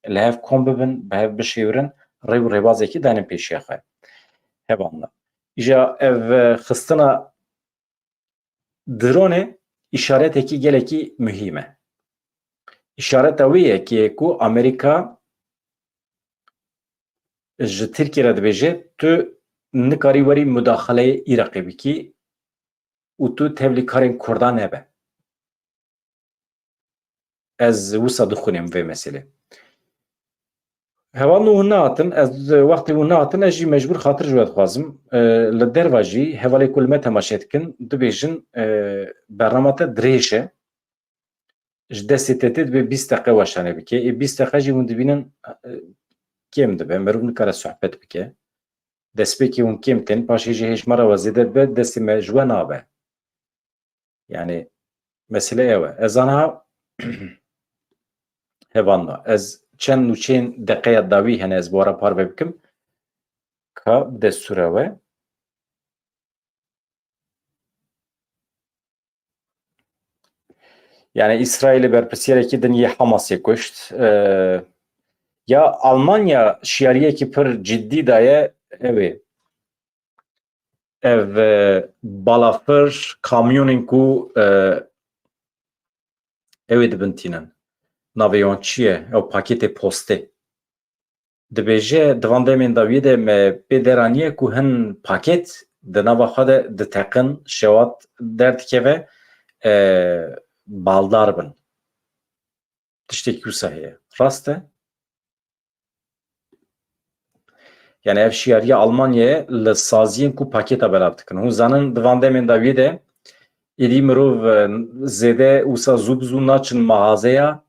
li hev kom bibin bi hev bişêwirin rê û rêbazekî danin pêşiya xwe hevanna. Îja ev xistina dronê îşaretekî gelekî mühîm e. İşareta wê yekê ku Amerîka ji Tirkiye re dibêje tu nikarî werî müdaxeleyê Iraqê bikî û tu tevlî karên Kurdan nebe. Ez wisa dixwînim vê meselê. Hevan û hûn nehatin, ez wextê hûn nehatin ez jî mecbûr xatir ji we dixwazim. Li derve jî hevalê ku li me temaşe dikin dibêjin bername te dirêj e. Ji destê te tê dibe 20 deqe weşanê bike. 20 deqe jî hûn dibînin kêm dibe. Merov nikare sohbet bike. Destpêkê hûn kêm tên, paşê jî hêjmara we zêde dibe, destê me ji we nabe. Yani mesele ew e. Ez aniha hevanna. Ez çend û çên deqeya dawî hene ez bi wara parve bikim ka bi destûra we. Yani İsrail'e berpirsiyerekî din yê Hamasê kuşt. Ya Almanya şiyariyekî pir ciddî daye ew ê. Ev balafir kamyonên ku ew ê dibintînin. Navê wan çi ye? Ew pakêtê postê. Dibêje divan demên dawiyê de me pê deraniye ku hin pakêt di nava xwe de diteqin, şewat derdikeve baldar bin. Tiştekî wisa heye. Rast e? Yani ev şiyariya Almanya'ya li saziyên ku pakêta belav dikin. Hûn zanin divan demên dawiyê de êdî mirov zêde wisa zû bi zû naçin mağazeya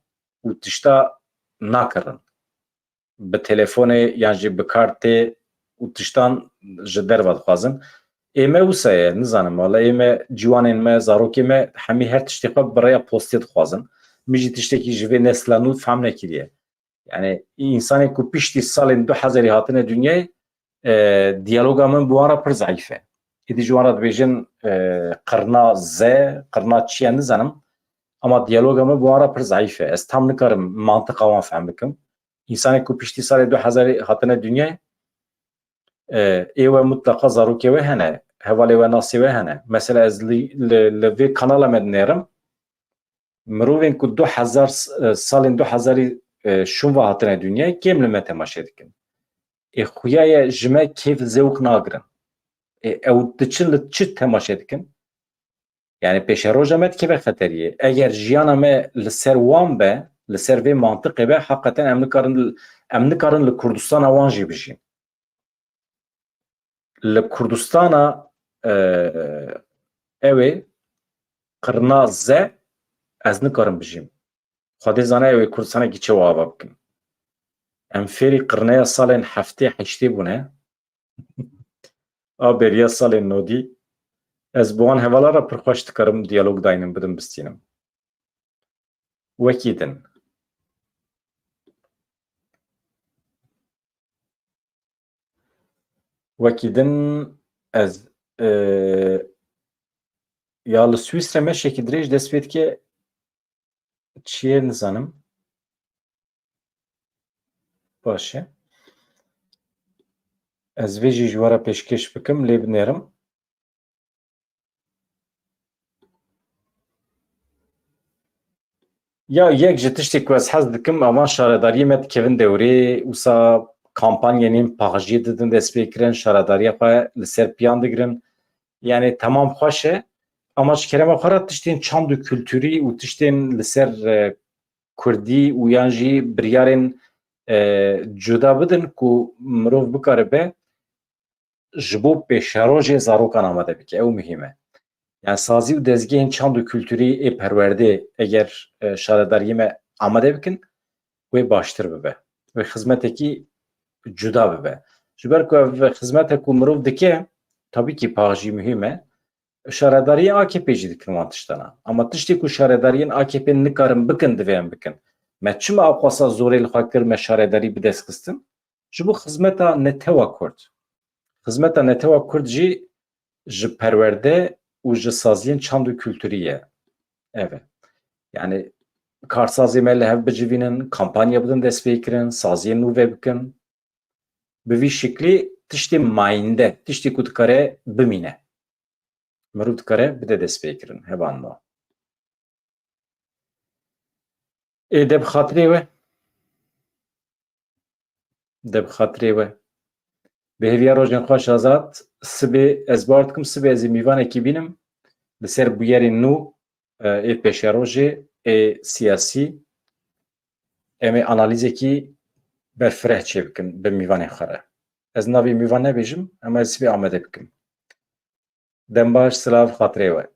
û tişta nakirin. Bi telefonê yan jî bi kartê û tiştan ji derve dixwazin. Ême wisa ye nizanim wala ême ciwanên me, zarokê me hemî her tiştê xwe bi rêya postê dixwazin. Min jî tiştekî ji vê nesla nû fehm nekiriye. Yani insanê ku piştî salên 2000 hatine dünyayê diyaloga min bi wan re pir zayîf e. Êdî ji wan re dibêjin qirna Z, qirna çi ye nizanim ama diyaloga min bi wan re pir zayîf e. Ez tam nikarim mantıqa wan fehm bikim. İnsanê ku piştî salê 2000 hatine dünyayê êwe mutlaka zarokê we hene, hevalê we nasê we hene. Mesela ez li vê kanala me dinêrim mirovên ku 2000 salên 2000 şûnva hatine dünyayê kêm li me temaşe dikin. Xuya ye ji me kêf zewq nagirin. Ew diçin li çi temaşe dikin? Yani pêşe roja me dikeve xeteriye. Eger jiyana me li ser wan be, li ser vê mantiqê be heqeten em nikarin li Kurdistana wan jî bijîn. Li Kurdistana ew ê qirna Z ez nikarim bijîm. Xwedê zane ew ê Kurdistanekî çi ava bikin. Em fêrî qirneya salên heftê heştê bûne. A beriya salên nodî ez bi wan hevala re pir xweş dikarim diyalog dayînim bidim bistînim. Wekî din. Wekî din ez ya li Swîsre meşekî dirêj dest pê dike çi ye nizanim. Baş e. Ez vê jî ji we re pêşkêş bikim lê binêrim. Ya yek ji tiştê ku ez hez dikim avan şaredariyê me dikevin dewrê wisa kampanyenên paxijiyê didin dest pê kirin, şaredariya xwe li ser piyan digirin. Yani tamam xweş e ama ji kerema xwe re tiştên çand û kültûrî û tiştên li ser Kurdî û yan jî biryarên cuda bidin ku mirov bikaribe ji bo pêşerojê zarokan amade bike. Ew mühîm e. Yani sazî û dezgehên çand û kültûrî ê perwerdê eger şaredariyê me amade bikin wê baştir bibe. Wê xizmetekî cuda bibe. Ji ber ku ev xizmetek ku mirov dike tabii ki paxijî mühîm e. Şaredariyê AKP jî dikin wan tiştana. Ama tiştê ku şaredariyên AKP nikarin bikin divê em bikin. Me çima ew xwesa zorê li xwe kir me şaredarî bi dest xistin? Ji bo xizmeta Netewa Kurd. Xizmeta Netewa Kurd jî ji perwerde û ji saziyên çand û kültürî ye. Ev e. Yani karsazê me li hev bicivînin, kampanya bidin destpêkirin, saziyên nû vebikin. Bi vî şeklî tiştê mayînde, tiştê ku dikare bimîne. Mirov dikare bide destpêkirin, hevan ma. Ê de bi xatirê we, de bi xatirê we. Bi hêviya rojên xwe şazad, sibê ez bar dikim sibê ez ê mîvanekî bînim li ser bûyerên nû ê pêşerojê ê siyasî em ê analîzekî berfireh çêbikin bi mîvanên xwe re. Ez navê mîvan nebêjim, ama ez sibê amade bikim. Dem baş, silav, xatirê we.